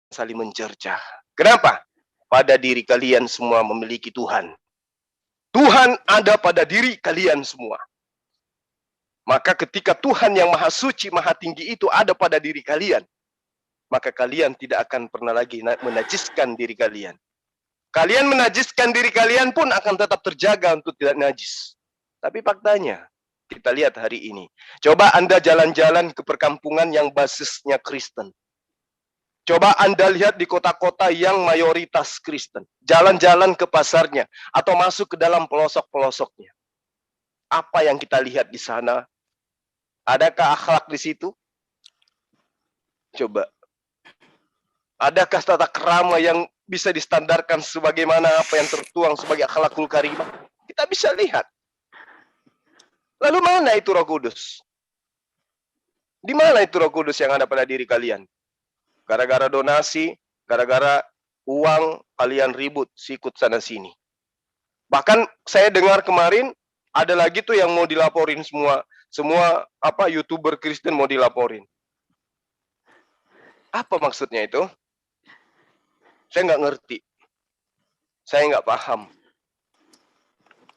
saling mencerca. Kenapa? Pada diri kalian semua memiliki Tuhan. Tuhan ada pada diri kalian semua. Maka ketika Tuhan yang maha suci, maha tinggi itu ada pada diri kalian, maka kalian tidak akan pernah lagi menajiskan diri kalian. Kalian menajiskan diri kalian pun akan tetap terjaga untuk tidak najis. Tapi faktanya, kita lihat hari ini. Coba Anda jalan-jalan ke perkampungan yang basisnya Kristen. Coba Anda lihat di kota-kota yang mayoritas Kristen. Jalan-jalan ke pasarnya atau masuk ke dalam pelosok-pelosoknya. Apa yang kita lihat di sana? Adakah akhlak di situ? Coba. Adakah tata krama yang bisa distandarkan sebagaimana apa yang tertuang sebagai akhlakul karimah? Kita bisa lihat. Lalu mana itu Roh Kudus? Di mana itu Roh Kudus yang ada pada diri kalian? Gara-gara donasi, gara-gara uang, kalian ribut, sikut sana sini. Bahkan saya dengar kemarin ada lagi tuh yang mau dilaporin semua YouTuber Kristen mau dilaporin. Apa maksudnya itu? Saya nggak ngerti. Saya nggak paham.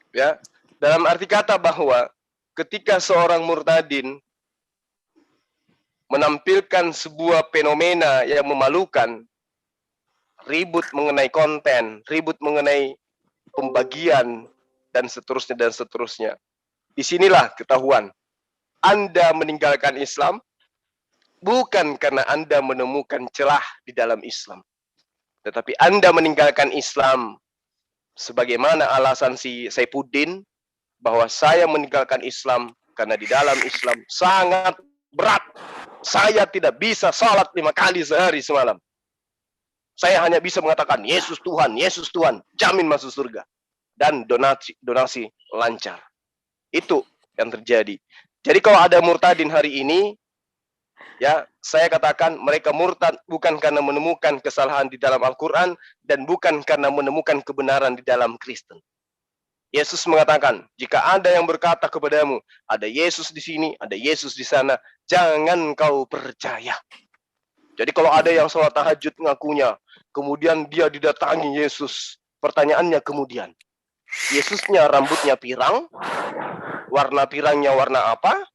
Ya, dalam arti kata bahwa ketika seorang murtadin menampilkan sebuah fenomena yang memalukan, ribut mengenai konten, ribut mengenai pembagian, dan seterusnya, dan seterusnya. Disinilah ketahuan. Anda meninggalkan Islam, bukan karena Anda menemukan celah di dalam Islam. Tetapi Anda meninggalkan Islam, sebagaimana alasan si Saifuddin, bahwa saya meninggalkan Islam, karena di dalam Islam sangat berat. Saya tidak bisa salat 5 kali sehari semalam. Saya hanya bisa mengatakan, Yesus Tuhan, Yesus Tuhan, jamin masuk surga. Dan donasi lancar. Itu yang terjadi. Jadi kalau ada murtadin hari ini, ya saya katakan mereka murtad bukan karena menemukan kesalahan di dalam Al-Quran, dan bukan karena menemukan kebenaran di dalam Kristen. Yesus mengatakan, jika ada yang berkata kepadamu, ada Yesus di sini, ada Yesus di sana, jangan kau percaya. Jadi kalau ada yang sholat tahajud ngakunya, kemudian dia didatangi Yesus, pertanyaannya kemudian, Yesusnya rambutnya pirang, warna pirangnya warna apa,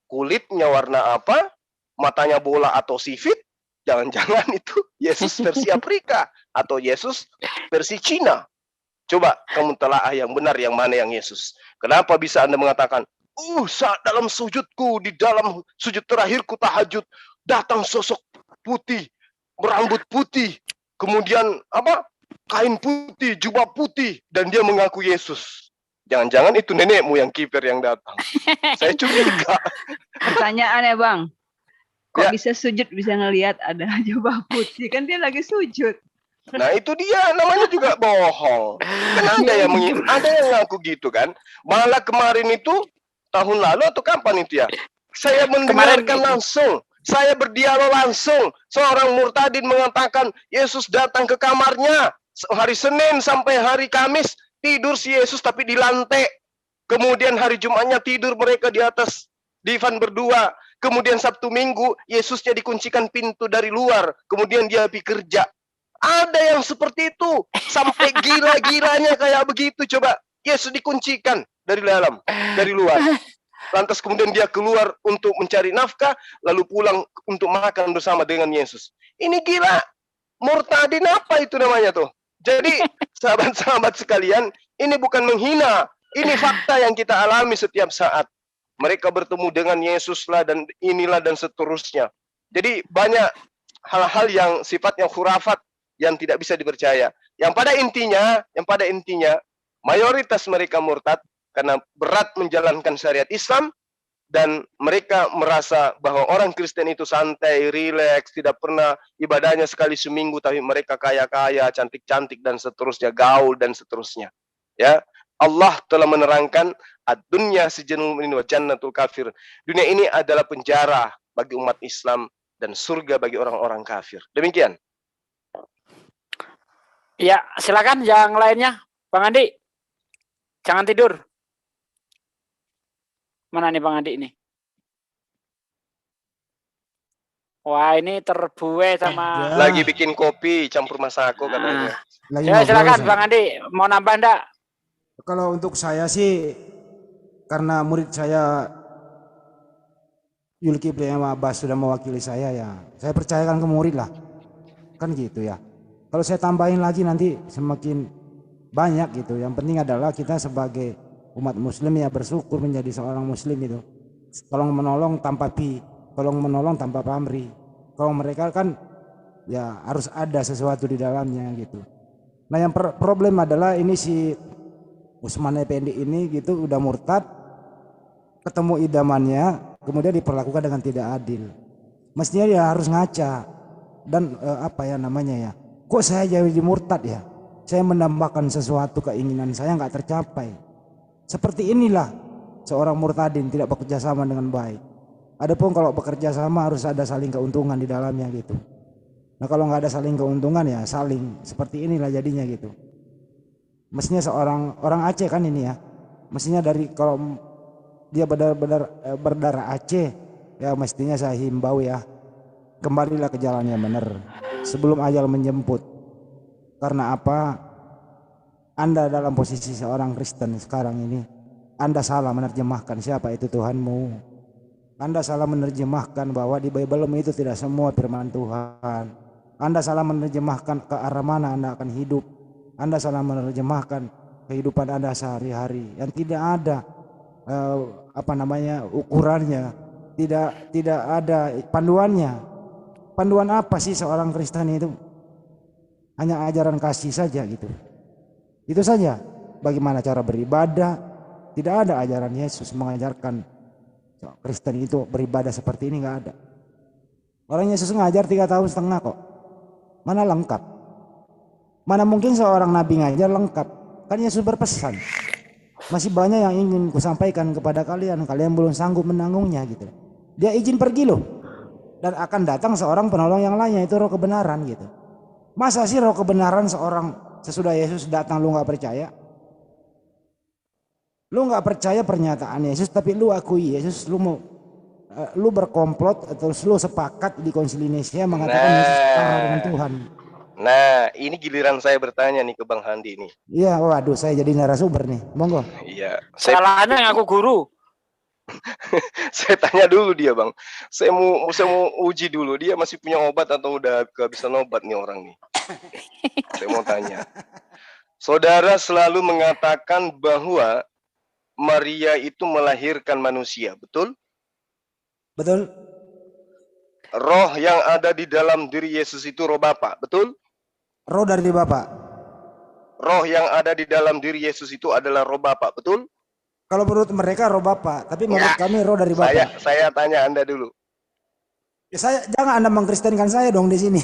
kulitnya warna apa, matanya bola atau sifit, jangan-jangan itu Yesus versi Afrika, atau Yesus versi Cina. Coba kamu telaah yang benar, yang mana yang Yesus. Kenapa bisa Anda mengatakan, saat dalam sujudku, di dalam sujud terakhirku tahajud, datang sosok putih, berambut putih, kemudian kain putih, jubah putih, dan dia mengaku Yesus. Jangan-jangan itu nenekmu yang kiper yang datang. Saya curiga. Pertanyaan ya Bang, kok bisa sujud, bisa ngelihat ada jubah putih, kan dia lagi sujud. Nah itu dia, namanya juga bohong. Kan ada yang ngaku gitu kan. Malah kemarin itu, tahun lalu atau kapan itu ya, saya mendengarkan langsung, saya berdialog langsung, seorang murtadin mengatakan Yesus datang ke kamarnya hari Senin sampai hari Kamis, tidur si Yesus tapi di lantai. Kemudian hari Jumatnya tidur mereka di atas divan berdua. Kemudian Sabtu Minggu Yesusnya dikuncikan pintu dari luar, kemudian dia pergi kerja. Ada yang seperti itu, sampai gila-gilanya kayak begitu. Coba, Yesus dikuncikan dari dalam, dari luar. Lantas kemudian dia keluar untuk mencari nafkah, lalu pulang untuk makan bersama dengan Yesus. Ini gila, murtadin apa itu namanya tuh? Jadi, sahabat-sahabat sekalian, ini bukan menghina, ini fakta yang kita alami setiap saat. Mereka bertemu dengan Yesus lah, dan inilah dan seterusnya. Jadi banyak hal-hal yang sifatnya khurafat, yang tidak bisa dipercaya. Yang pada intinya, mayoritas mereka murtad karena berat menjalankan syariat Islam, dan mereka merasa bahwa orang Kristen itu santai, rileks, tidak pernah ibadahnya sekali seminggu, tapi mereka kaya-kaya, cantik-cantik, dan seterusnya, gaul, dan seterusnya. Ya, Allah telah menerangkan, ad-dunya sijnul mu'min wa jannatul kafir. Dunia ini adalah penjara bagi umat Islam dan surga bagi orang-orang kafir. Demikian. Ya, silakan yang lainnya, Bang Andi. Jangan tidur. Mana nih Bang Andi ini? Wah, ini terbuai sama. Ya. Lagi bikin kopi campur masako katanya. Lagi Ya, ngobrol silakan saya. Bang Andi, mau nambah enggak? Kalau untuk saya sih, karena murid saya Zulkifli Abbas sudah mewakili saya, ya saya percayakan ke murid lah, kan gitu ya. Kalau saya tambahin lagi nanti semakin banyak gitu. Yang penting adalah kita sebagai umat muslim ya bersyukur menjadi seorang muslim itu. Tolong menolong tanpa tolong menolong tanpa pamrih. Kalau mereka kan ya harus ada sesuatu di dalamnya gitu. Nah yang problem adalah ini si Usman Effendi ini gitu udah murtad, ketemu idamannya, kemudian diperlakukan dengan tidak adil. Mestinya dia harus ngaca dan apa ya namanya ya, kok saya jadi murtad ya, saya menambahkan sesuatu keinginan saya nggak tercapai. Seperti inilah seorang murtadin tidak bekerja sama dengan baik. Adapun kalau bekerja sama harus ada saling keuntungan di dalamnya gitu. Nah kalau nggak ada saling keuntungan ya saling seperti inilah jadinya gitu. Mestinya orang Aceh kan ini ya, mestinya dari kalau dia benar-benar berdarah Aceh ya mestinya saya himbau ya, kembalilah ke jalan yang benar sebelum ajal menjemput. Karena apa? Anda dalam posisi seorang Kristen sekarang ini, Anda salah menerjemahkan siapa itu Tuhanmu. Anda salah menerjemahkan bahwa di Bible itu tidak semua firman Tuhan. Anda salah menerjemahkan ke arah mana Anda akan hidup. Anda salah menerjemahkan kehidupan Anda sehari-hari yang tidak ada ukurannya, tidak ada panduannya. Panduan apa sih seorang Kristen itu? Hanya ajaran kasih saja gitu. Itu saja. Bagaimana cara beribadah? Tidak ada ajaran Yesus mengajarkan Kristen itu beribadah seperti ini, nggak ada. Orang Yesus ngajar 3 tahun setengah kok. Mana lengkap? Mana mungkin seorang nabi ngajar lengkap? Kan Yesus berpesan. Masih banyak yang ingin kusampaikan kepada kalian. Kalian belum sanggup menanggungnya gitu. Dia izin pergi loh. Dan akan datang seorang penolong yang lainnya, itu roh kebenaran gitu. Masa sih roh kebenaran sesudah Yesus datang lu gak percaya? Lu gak percaya pernyataan Yesus, tapi lu akui Yesus, lu berkomplot atau lu sepakat di Konsili Nicea mengatakan Yesus setara dengan Tuhan. Nah, ini giliran saya bertanya nih ke Bang Handi nih. Iya, waduh saya jadi narasumber nih, monggo. Iya, Salahnya ngaku guru. saya tanya dulu dia Bang. Saya mau uji dulu dia masih punya obat atau udah kehabisan obat nih orang nih. Saya mau tanya. Saudara selalu mengatakan bahwa Maria itu melahirkan manusia, betul? Betul. Roh yang ada di dalam diri Yesus itu roh Bapa, betul? Roh dari Bapa. Roh yang ada di dalam diri Yesus itu adalah roh Bapa, betul? Kalau menurut mereka roh Bapa, tapi menurut kami roh dari Bapa. Saya tanya Anda dulu. Ya jangan Anda mengkristenkan saya dong di sini.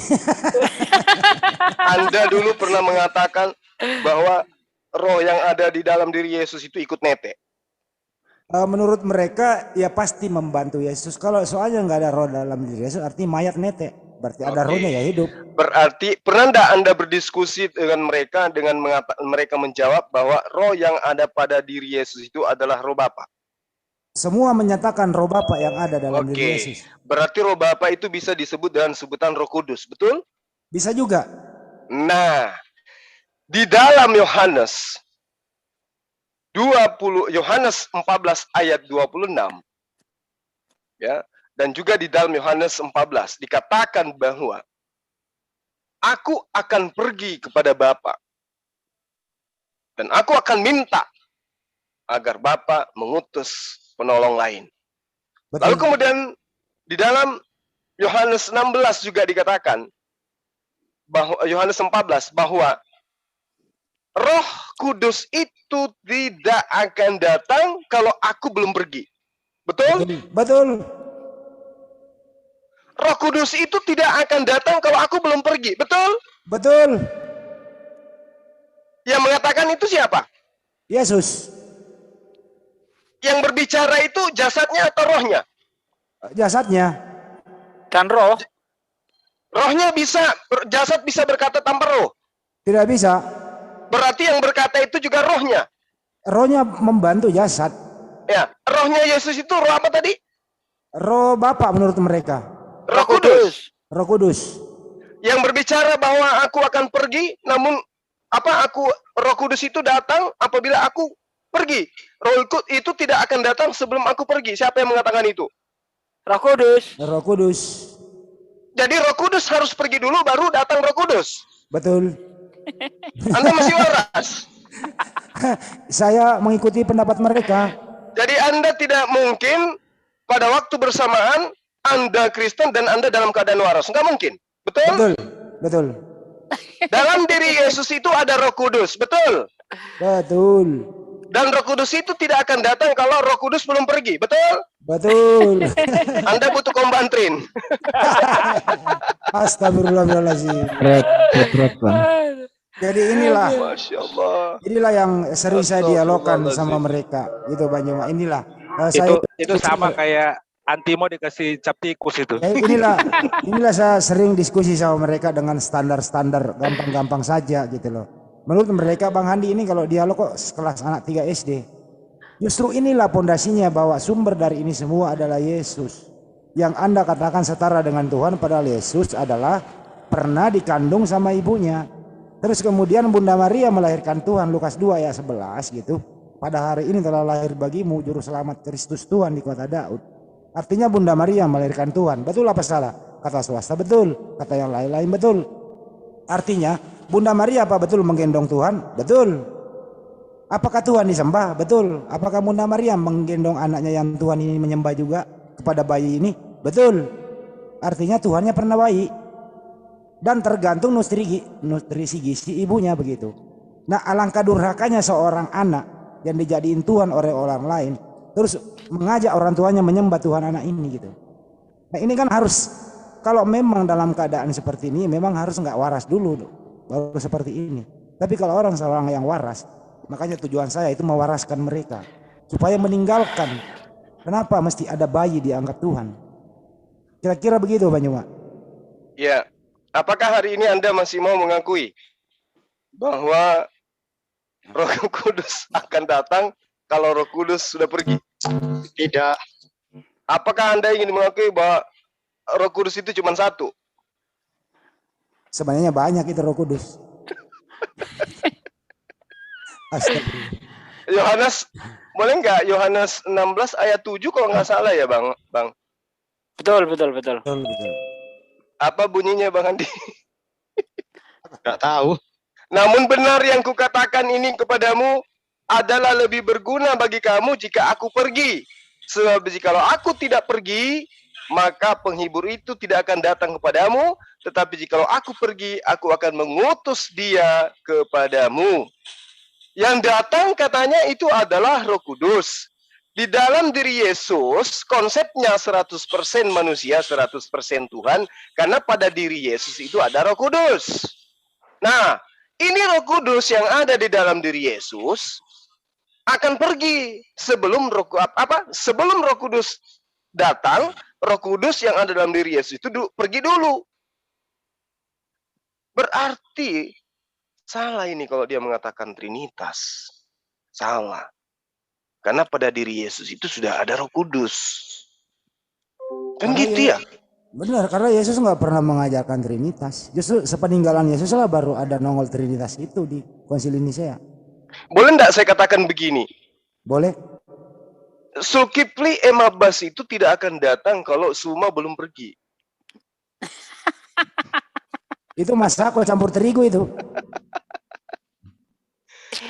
Anda dulu pernah mengatakan bahwa roh yang ada di dalam diri Yesus itu ikut netek. Menurut mereka ya pasti membantu Yesus. Kalau soalnya nggak ada roh dalam diri Yesus, artinya mayat netek. Berarti ada rohnya ya hidup. Berarti pernah enggak Anda berdiskusi dengan mereka dengan mereka menjawab bahwa roh yang ada pada diri Yesus itu adalah roh Bapa? Semua menyatakan roh Bapa yang ada dalam diri Yesus. Berarti roh Bapa itu bisa disebut dengan sebutan Roh Kudus, betul? Bisa juga. Nah, di dalam Yohanes 14 ayat 26 ya, dan juga di dalam Yohanes 14 dikatakan bahwa aku akan pergi kepada Bapa dan aku akan minta agar Bapa mengutus penolong lain. Betul. Lalu kemudian di dalam Yohanes 16 juga dikatakan bahwa Yohanes 14 bahwa Roh Kudus itu tidak akan datang kalau aku belum pergi. Betul? Betul. Roh Kudus itu tidak akan datang kalau aku belum pergi. Betul? Betul. Yang mengatakan itu siapa? Yesus. Yang berbicara itu jasadnya atau rohnya? Jasadnya. Dan roh. Rohnya jasad bisa berkata tanpa roh. Tidak bisa. Berarti yang berkata itu juga rohnya. Rohnya membantu jasad. Ya, rohnya Yesus itu roh apa tadi? Roh Bapa menurut mereka. Roh Kudus. Roh Kudus. Yang berbicara bahwa aku akan pergi, namun Roh Kudus itu datang apabila aku pergi. Roh Kudus itu tidak akan datang sebelum aku pergi. Siapa yang mengatakan itu? Roh Kudus. Roh Kudus. Jadi Roh Kudus harus pergi dulu baru datang Roh Kudus. Betul. Anda masih waras. Saya mengikuti pendapat mereka. Jadi Anda tidak mungkin pada waktu bersamaan Anda Kristen dan Anda dalam keadaan waras. Enggak mungkin. Betul? Betul. Betul. Dalam diri Yesus itu ada Roh Kudus. Betul? Betul. Dan Roh Kudus itu tidak akan datang kalau Roh Kudus belum pergi. Betul? Betul. Anda butuh kombantrin. Astagfirullahaladzim. Berat Bang. Jadi inilah, Masya Allah. inilah yang sering saya dialogkan sama mereka. Gitu Bang Juma. Inilah. Itu sama kayak Antimo dikasih cap tikus itu. Inilah saya sering diskusi sama mereka dengan standar-standar gampang-gampang saja gitu loh. Menurut mereka Bang Handi ini kalau dialog kok kelas anak 3 SD. Justru inilah pondasinya bahwa sumber dari ini semua adalah Yesus. Yang Anda katakan setara dengan Tuhan, padahal Yesus adalah pernah dikandung sama ibunya. Terus kemudian Bunda Maria melahirkan Tuhan, Lukas 2 ayat 11 gitu. Pada hari ini telah lahir bagimu juru selamat Kristus Tuhan di kota Daud. Artinya Bunda Maria melahirkan Tuhan. Betul apa salah? Kata swasta betul, kata yang lain-lain betul. Artinya Bunda Maria apa betul menggendong Tuhan? Betul. Apakah Tuhan disembah? Betul. Apakah Bunda Maria menggendong anaknya yang Tuhan ini menyembah juga kepada bayi ini? Betul. Artinya Tuhannya pernah bayi. Dan tergantung nutrisi gizi ibunya begitu. Nah, alangkah durhakanya seorang anak yang dijadiin Tuhan oleh orang lain, terus mengajak orang tuanya menyembah Tuhan anak ini gitu. Nah, ini kan harus, kalau memang dalam keadaan seperti ini memang harus nggak waras dulu baru seperti ini. Tapi kalau seorang yang waras, makanya tujuan saya itu mewaraskan mereka supaya meninggalkan. Kenapa mesti ada bayi dianggap Tuhan? Kira-kira begitu Bang Juma. Ya. Apakah hari ini Anda masih mau mengakui bahwa Roh Kudus akan datang kalau Roh Kudus sudah pergi? Tidak. Apakah Anda ingin mengakui bahwa Roh Kudus itu cuma satu? Sebenarnya banyak itu Roh Kudus. Astagfirullah. Yohanes, boleh nggak Yohanes 16 ayat 7 kalau nggak salah ya Bang? Betul. Betul, betul. Apa bunyinya Bang Andi? Nggak tahu. Namun benar yang kukatakan ini kepadamu adalah lebih berguna bagi kamu jika aku pergi. Sebab jikalau aku tidak pergi, maka penghibur itu tidak akan datang kepadamu. Tetapi jikalau aku pergi, aku akan mengutus dia kepadamu. Yang datang katanya itu adalah Roh Kudus. Di dalam diri Yesus, konsepnya 100% manusia, 100% Tuhan. Karena pada diri Yesus itu ada Roh Kudus. Nah, ini Roh Kudus yang ada di dalam diri Yesus akan pergi sebelum sebelum Roh Kudus datang. Roh Kudus yang ada dalam diri Yesus itu pergi dulu. Berarti salah ini kalau dia mengatakan Trinitas. Salah. Karena pada diri Yesus itu sudah ada Roh Kudus. Kan gitu ya? Benar, karena Yesus nggak pernah mengajarkan Trinitas. Justru sepeninggalan Yesus lah baru ada nongol Trinitas itu di Konsili Nisea. Boleh enggak saya katakan begini? Boleh? Sulkifli Emabas itu tidak akan datang kalau Suma belum pergi. Itu masako campur terigu itu.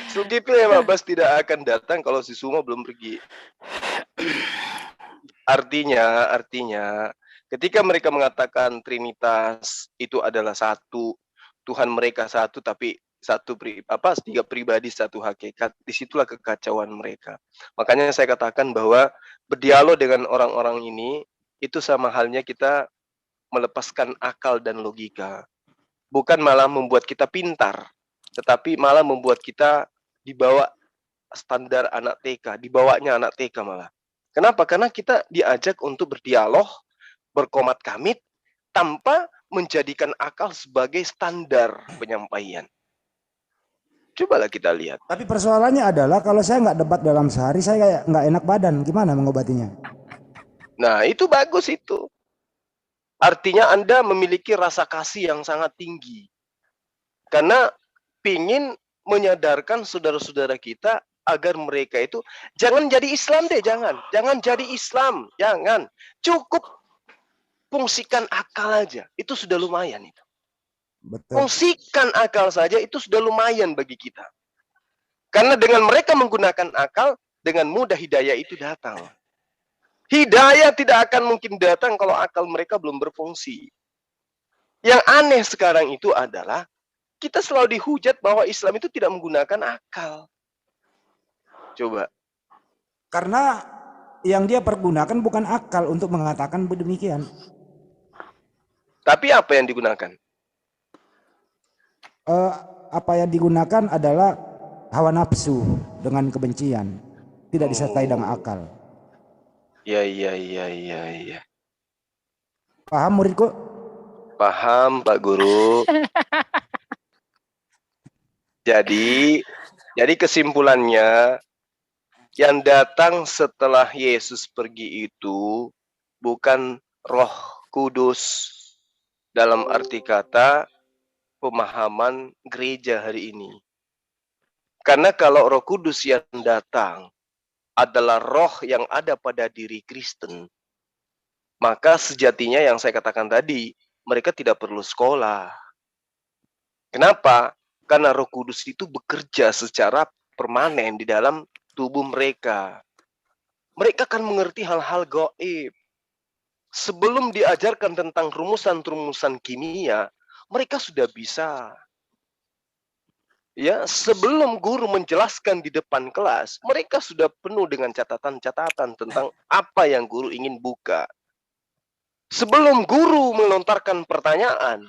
Sulkifli Emabas tidak akan datang kalau si Suma belum pergi. Artinya, ketika mereka mengatakan Trinitas itu adalah satu, Tuhan mereka satu, tapi tiga pribadi satu hakikat, disitulah kekacauan mereka. Makanya saya katakan bahwa berdialog dengan orang-orang ini itu sama halnya kita melepaskan akal dan logika, bukan malah membuat kita pintar, tetapi malah membuat kita dibawa standar anak TK, dibawanya anak TK malah. Kenapa? Karena kita diajak untuk berdialog, berkomat kamit, tanpa menjadikan akal sebagai standar penyampaian. Cobalah kita lihat. Tapi persoalannya adalah kalau saya nggak debat dalam sehari, saya kayak nggak enak badan. Gimana mengobatinya? Nah, itu bagus itu. Artinya Anda memiliki rasa kasih yang sangat tinggi. Karena pingin menyadarkan saudara-saudara kita agar mereka itu jangan jadi Islam deh, jangan jadi Islam, jangan. Cukup fungsikan akal aja, itu sudah lumayan itu. Betul. Fungsikan akal saja itu sudah lumayan bagi kita. Karena dengan mereka menggunakan akal, dengan mudah hidayah itu datang. Hidayah tidak akan mungkin datang kalau akal mereka belum berfungsi. Yang aneh sekarang itu adalah kita selalu dihujat bahwa Islam itu tidak menggunakan akal. Coba. Karena yang dia pergunakan bukan akal untuk mengatakan demikian. Tapi apa yang digunakan? Apa yang digunakan adalah hawa nafsu dengan kebencian. Tidak disertai dengan akal. Iya. Paham muridku? Paham, Pak Guru. Jadi kesimpulannya, yang datang setelah Yesus pergi itu bukan Roh Kudus dalam arti kata pemahaman gereja hari ini. Karena kalau Roh Kudus yang datang adalah roh yang ada pada diri Kristen, maka sejatinya yang saya katakan tadi, mereka tidak perlu sekolah. Kenapa? Karena Roh Kudus itu bekerja secara permanen di dalam tubuh mereka. Mereka akan mengerti hal-hal gaib. Sebelum diajarkan tentang rumusan-rumusan kimia, mereka sudah bisa. Ya, sebelum guru menjelaskan di depan kelas, mereka sudah penuh dengan catatan-catatan tentang apa yang guru ingin buka. Sebelum guru melontarkan pertanyaan,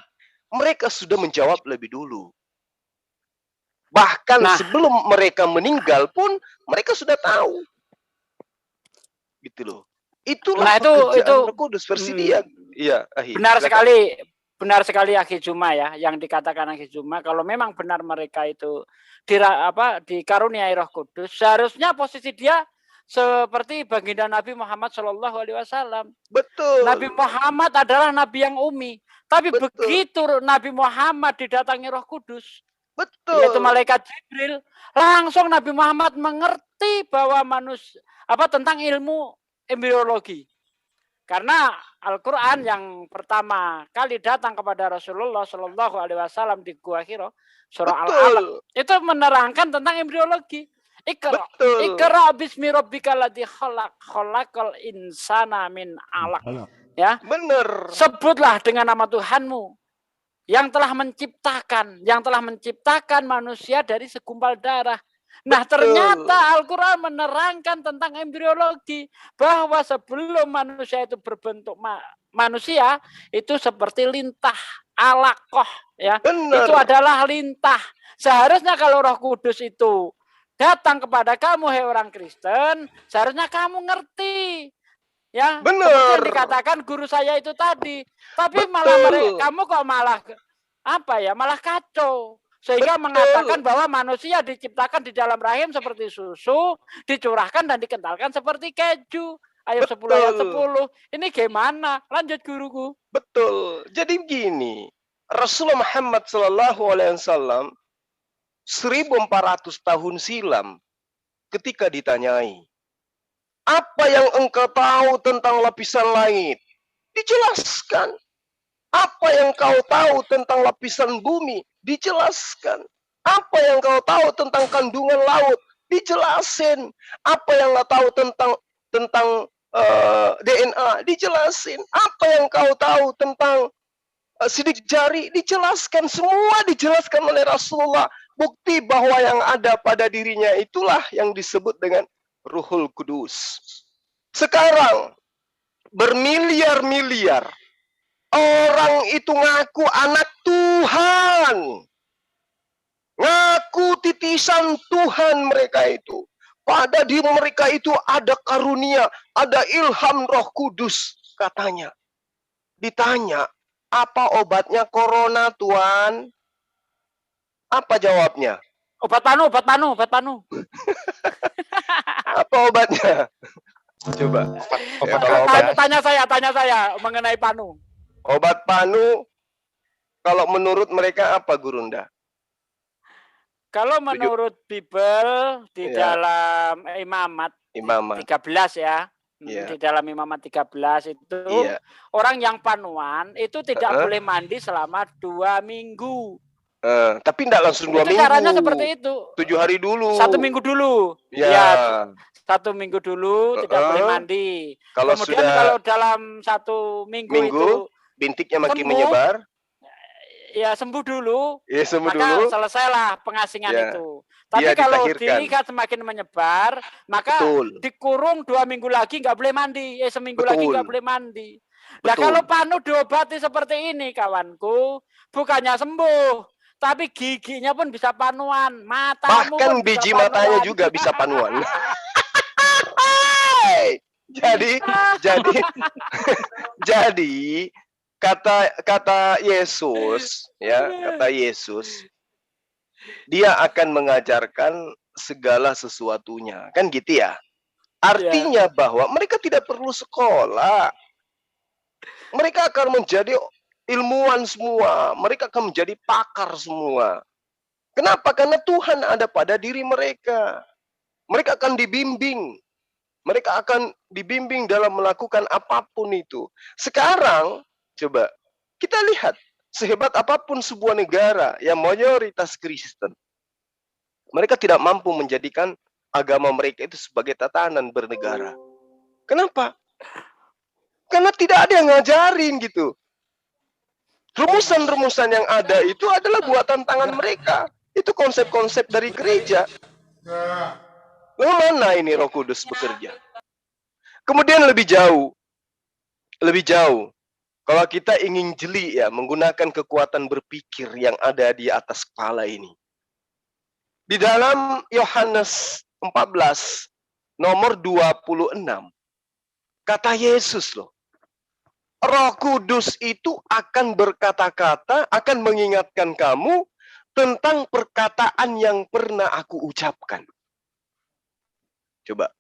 mereka sudah menjawab lebih dulu. Bahkan sebelum mereka meninggal pun mereka sudah tahu. Gitu loh. Itulah pekerjaan Roh Kudus versi dia. Iya, Benar sekali Akhi Juma ya, yang dikatakan Akhi Juma, kalau memang benar mereka itu dikaruniai Roh Kudus, seharusnya posisi dia seperti baginda Nabi Muhammad SAW. Betul. Nabi Muhammad adalah nabi yang umi, tapi begitu Nabi Muhammad didatangi Roh Kudus, yaitu malaikat Jibril, langsung Nabi Muhammad mengerti bahwa tentang ilmu embriologi. Karena Al-Quran yang pertama kali datang kepada Rasulullah Shallallahu Alaihi Wasallam di Gua Hiro, surah Al-Alaq, itu menerangkan tentang embriologi. Iqra bismi rabbikal ladzi khalaq, khalaqal insana min 'alaq. Ya. Benar. Sebutlah dengan nama Tuhanmu yang telah menciptakan manusia dari segumpal darah. Nah, ternyata Al-Quran menerangkan tentang embriologi, bahwa sebelum manusia itu berbentuk manusia, itu seperti lintah, alaqah, ya. Bener. Itu adalah lintah. Seharusnya kalau Roh Kudus itu datang kepada kamu, hei orang Kristen, seharusnya kamu ngerti. Ya, benar. Seperti yang dikatakan guru saya itu tadi. Tapi malah kamu kok malah kacau. Sehingga mengatakan bahwa manusia diciptakan di dalam rahim seperti susu, dicurahkan dan dikentalkan seperti keju. Ayat 10 ayat 10. Ini gimana? Lanjut guruku. Betul. Jadi begini, Rasulullah Muhammad SAW 1400 tahun silam ketika ditanyai, apa yang engkau tahu tentang lapisan langit? Dijelaskan. Apa yang kau tahu tentang lapisan bumi? Dijelaskan. Apa yang kau tahu tentang kandungan laut? Dijelasin. Apa yang kau tahu tentang DNA? Dijelasin. Apa yang kau tahu tentang sidik jari? Dijelaskan. Semua dijelaskan oleh Rasulullah. Bukti bahwa yang ada pada dirinya itulah yang disebut dengan Ruhul Kudus. Sekarang bermiliar-miliar orang itu ngaku anak Tuhan, ngaku titisan Tuhan mereka itu. Pada diri mereka itu ada karunia, ada ilham Roh Kudus katanya. Ditanya, apa obatnya corona Tuhan? Apa jawabnya? Obat panu. Apa obatnya? Coba. Tanya saya mengenai panu. Obat panu, kalau menurut mereka apa, Gurunda? Kalau menurut Bible di Iya. dalam Imamat Imamat. 13 ya. Iya. Di dalam Imamat 13 itu Iya. orang yang panuan itu tidak Heeh. boleh mandi selama 2 minggu. Tapi tidak langsung 2 Itu minggu. caranya seperti itu. 7 hari dulu. 1 minggu dulu. Ya. 1 minggu dulu tidak boleh mandi. Kalau Kemudian sudah kalau dalam 1 minggu itu bintiknya makin sembuh, menyebar, ya sembuh dulu, ya sembuh maka dulu. selesailah pengasingan Ya. itu. Tapi Dia kalau ditahirkan. dilihat semakin menyebar, maka Betul. dikurung 2 minggu lagi nggak boleh mandi, seminggu lagi Betul. nggak boleh mandi. Nah Betul. kalau panu diobati seperti ini kawanku, bukannya sembuh, tapi giginya pun bisa panuan, matamu Bahkan pun bisa biji panuan. matanya juga bisa panuan. jadi kata Yesus, ya, kata Yesus, dia akan mengajarkan segala sesuatunya, kan gitu ya. Artinya bahwa mereka tidak perlu sekolah. Mereka akan menjadi ilmuwan semua, mereka akan menjadi pakar semua. Kenapa? Karena Tuhan ada pada diri mereka. Mereka akan dibimbing. Mereka akan dibimbing dalam melakukan apapun itu. Sekarang, coba kita lihat, sehebat apapun sebuah negara yang mayoritas Kristen, mereka tidak mampu menjadikan agama mereka itu sebagai tatanan bernegara. Kenapa? Karena tidak ada yang ngajarin gitu. Rumusan-rumusan yang ada itu adalah buatan tangan mereka. Itu konsep-konsep dari gereja. Lalu mana ini Roh Kudus bekerja? Kemudian lebih jauh. Kalau kita ingin jeli ya, menggunakan kekuatan berpikir yang ada di atas kepala ini. Di dalam Yohanes 14, nomor 26, kata Yesus loh, Roh Kudus itu akan berkata-kata, akan mengingatkan kamu tentang perkataan yang pernah aku ucapkan. Coba.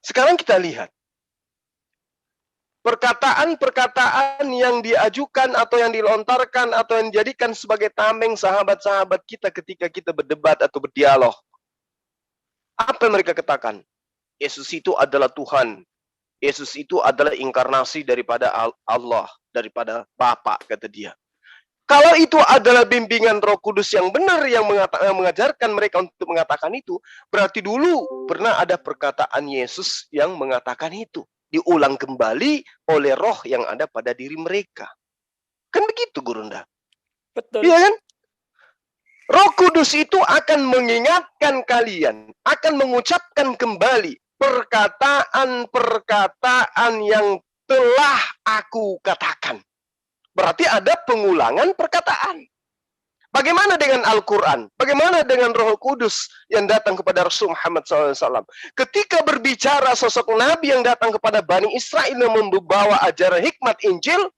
Sekarang kita lihat. Perkataan-perkataan yang diajukan atau yang dilontarkan atau yang dijadikan sebagai tameng sahabat-sahabat kita ketika kita berdebat atau berdialog. Apa yang mereka katakan? Yesus itu adalah Tuhan. Yesus itu adalah inkarnasi daripada Allah, daripada Bapa, kata dia. Kalau itu adalah bimbingan Roh Kudus yang benar yang mengajarkan mereka untuk mengatakan itu, berarti dulu pernah ada perkataan Yesus yang mengatakan itu. Diulang kembali oleh roh yang ada pada diri mereka. Kan begitu, Gurunda? Betul. Iya kan? Roh Kudus itu akan mengingatkan kalian, akan mengucapkan kembali perkataan-perkataan yang telah aku katakan. Berarti ada pengulangan perkataan. Bagaimana dengan Al-Quran? Bagaimana dengan Roh Kudus yang datang kepada Rasul Muhammad SAW? Ketika berbicara sosok Nabi yang datang kepada Bani Israel yang membawa ajaran hikmat Injil,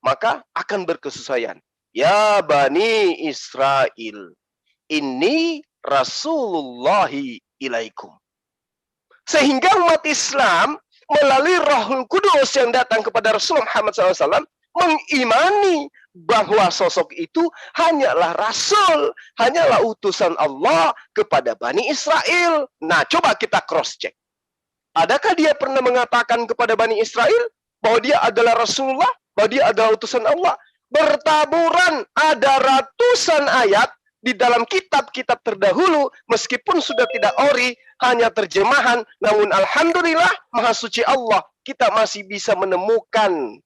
maka akan berkesesuaian. Ya Bani Israel, ini Rasulullahi ilaikum. Sehingga umat Islam melalui Roh Kudus yang datang kepada Rasul Muhammad SAW mengimani bahwa sosok itu hanyalah Rasul, hanyalah utusan Allah kepada Bani Israel. Nah, coba kita cross check. Adakah dia pernah mengatakan kepada Bani Israel bahwa dia adalah Rasulullah, bahwa dia adalah utusan Allah? Bertaburan, ada ratusan ayat di dalam kitab-kitab terdahulu, meskipun sudah tidak ori, hanya terjemahan, namun alhamdulillah, Maha Suci Allah, kita masih bisa menemukan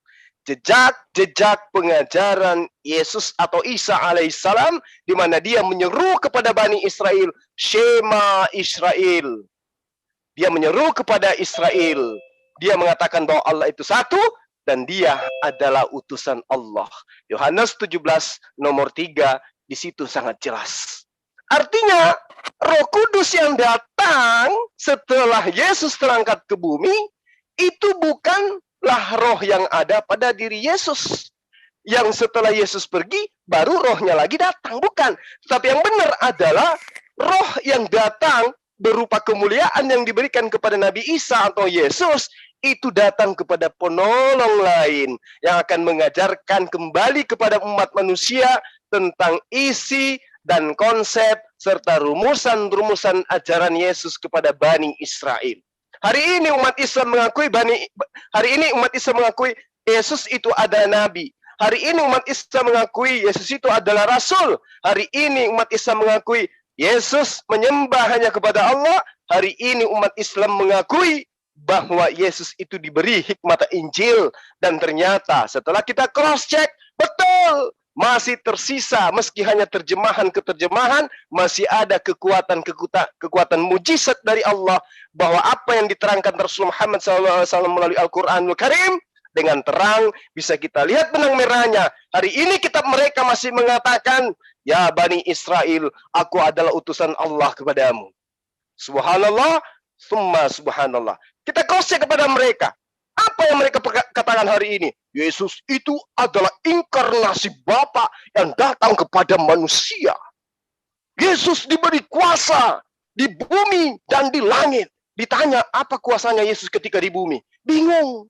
jejak-jejak pengajaran Yesus atau Isa alaihissalam, di mana dia menyeru kepada Bani Israel, Shema Israel. Dia menyeru kepada Israel. Dia mengatakan bahwa Allah itu satu, dan dia adalah utusan Allah. Yohanes 17 nomor 3, di situ sangat jelas. Artinya, Roh Kudus yang datang setelah Yesus terangkat ke bumi, itu bukanlah roh yang ada pada diri Yesus. Yang setelah Yesus pergi, baru rohnya lagi datang. Bukan. Tetapi yang benar adalah roh yang datang berupa kemuliaan yang diberikan kepada Nabi Isa atau Yesus, itu datang kepada penolong lain yang akan mengajarkan kembali kepada umat manusia tentang isi dan konsep serta rumusan-rumusan ajaran Yesus kepada Bani Israel. Hari ini umat Islam mengakui Yesus itu adalah nabi. Hari ini umat Islam mengakui Yesus itu adalah rasul. Hari ini umat Islam mengakui Yesus menyembah hanya kepada Allah. Hari ini umat Islam mengakui bahwa Yesus itu diberi hikmat Injil. Dan ternyata setelah kita cross check, betul, masih tersisa, meski hanya terjemahan ke terjemahan, masih ada kekuatan mujizat dari Allah, bahwa apa yang diterangkan Rasulullah Muhammad SAW melalui Al-Quranul Karim dengan terang bisa kita lihat benang merahnya. Hari ini kitab mereka masih mengatakan, ya Bani Israel, aku adalah utusan Allah kepadamu. Subhanallah, summa subhanallah. Kita cross-check kepada mereka. Apa yang mereka katakan hari ini? Yesus itu adalah inkarnasi Bapa yang datang kepada manusia. Yesus diberi kuasa di bumi dan di langit. Ditanya, apa kuasanya Yesus ketika di bumi? Bingung.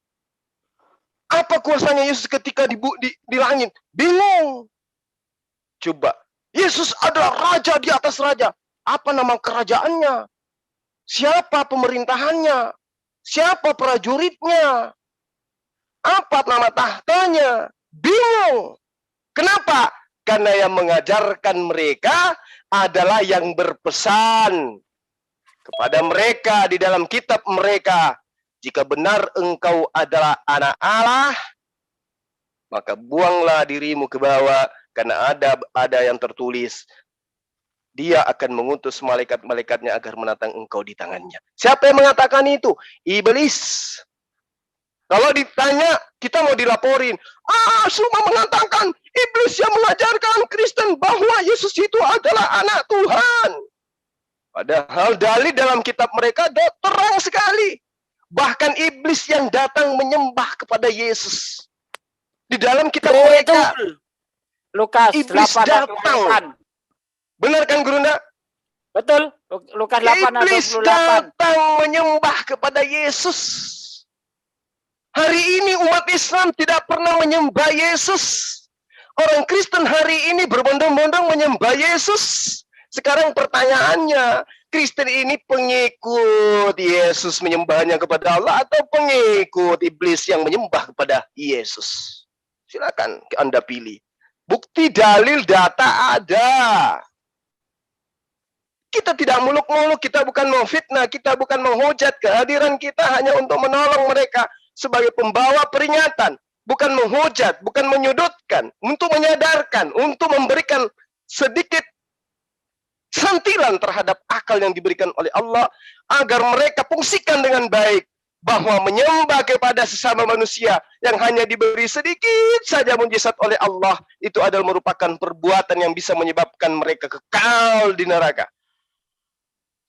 Apa kuasanya Yesus ketika di langit? Bingung. Coba, Yesus adalah raja di atas raja. Apa nama kerajaannya? Siapa pemerintahannya? Siapa prajuritnya? Apa nama tahtanya? Bingung. Kenapa? Karena yang mengajarkan mereka adalah yang berpesan kepada mereka di dalam kitab mereka. Jika benar engkau adalah anak Allah, maka buanglah dirimu ke bawah, karena ada yang tertulis, Dia akan mengutus malaikat-malaikatnya agar menatang engkau di tangannya. Siapa yang mengatakan itu? Iblis. Kalau ditanya, kita mau dilaporin. Semua mengatakan iblis yang mengajarkan Kristen bahwa Yesus itu adalah anak Tuhan. Padahal dalil dalam kitab mereka terang sekali. Bahkan iblis yang datang menyembah kepada Yesus. Di dalam kitab mereka. Lukas iblis 8 datang. Benar kan Gurunda? Betul. Lukas 8 iblis 28. datang menyembah kepada Yesus. Hari ini umat Islam tidak pernah menyembah Yesus. Orang Kristen hari ini berbondong-bondong menyembah Yesus. Sekarang pertanyaannya, Kristen ini pengikut Yesus menyembahnya kepada Allah atau pengikut iblis yang menyembah kepada Yesus? Silakan Anda pilih. Bukti, dalil, data ada. Kita tidak muluk-muluk, kita bukan memfitnah, kita bukan menghujat. Kehadiran kita hanya untuk menolong mereka sebagai pembawa peringatan. Bukan menghujat, bukan menyudutkan. Untuk menyadarkan, untuk memberikan sedikit sentilan terhadap akal yang diberikan oleh Allah. Agar mereka fungsikan dengan baik. Bahwa menyembah kepada sesama manusia yang hanya diberi sedikit saja mujizat oleh Allah. Itu adalah merupakan perbuatan yang bisa menyebabkan mereka kekal di neraka.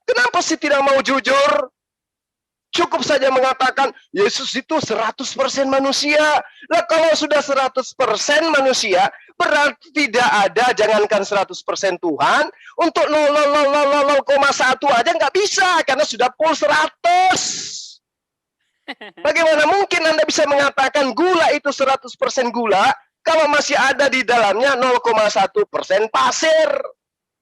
Kenapa sih tidak mau jujur? Cukup saja mengatakan Yesus itu 100% manusia. Lah kalau sudah 100% manusia, berarti tidak ada, jangankan 100% Tuhan, untuk 0,1 aja nggak bisa, karena sudah full 100. Bagaimana mungkin Anda bisa mengatakan gula itu 100% gula, kalau masih ada di dalamnya 0,1% pasir?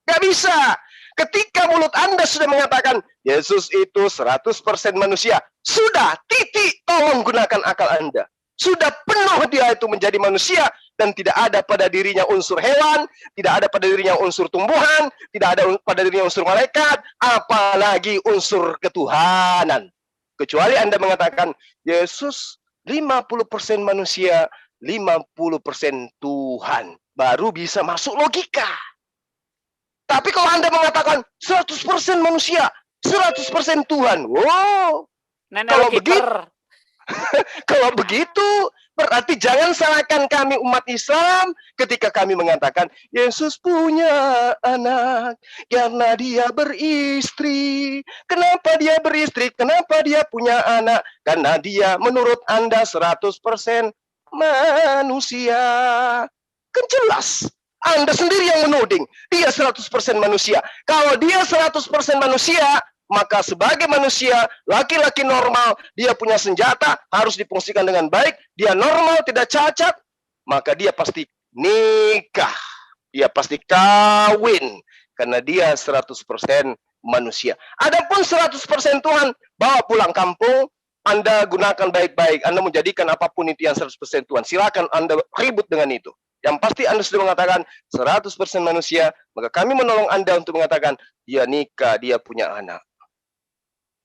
Nggak bisa. Ketika mulut Anda sudah mengatakan Yesus itu 100% manusia, sudah, titik, tolong gunakan akal Anda. Sudah penuh dia itu menjadi manusia dan tidak ada pada dirinya unsur hewan, tidak ada pada dirinya unsur tumbuhan, tidak ada pada dirinya unsur malaikat, apalagi unsur ketuhanan. Kecuali Anda mengatakan Yesus 50% manusia, 50% Tuhan, baru bisa masuk logika. Tapi kalau Anda mengatakan 100% manusia, 100% Tuhan. Wow. Kalau begitu, berarti jangan salahkan kami umat Islam ketika kami mengatakan Yesus punya anak karena dia beristri. Kenapa dia beristri? Kenapa dia punya anak? Karena dia menurut Anda 100% manusia. Kan jelas. Anda sendiri yang menuding. Dia 100% manusia. Kalau dia 100% manusia, maka sebagai manusia, laki-laki normal, dia punya senjata, harus difungsikan dengan baik, dia normal, tidak cacat, maka dia pasti nikah. Dia pasti kawin. Karena dia 100% manusia. Adapun 100% Tuhan, bawa pulang kampung, Anda gunakan baik-baik. Anda menjadikan apapun itu yang 100% Tuhan. Silakan Anda ribut dengan itu. Yang pasti Anda sudah mengatakan 100% manusia, maka kami menolong Anda untuk mengatakan dia nikah, dia punya anak.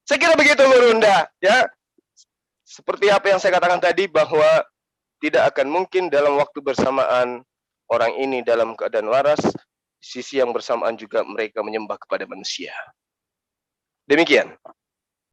Saya kira begitu, Murunda, ya. Seperti apa yang saya katakan tadi, bahwa tidak akan mungkin dalam waktu bersamaan orang ini dalam keadaan waras, di sisi yang bersamaan juga mereka menyembah kepada manusia. Demikian.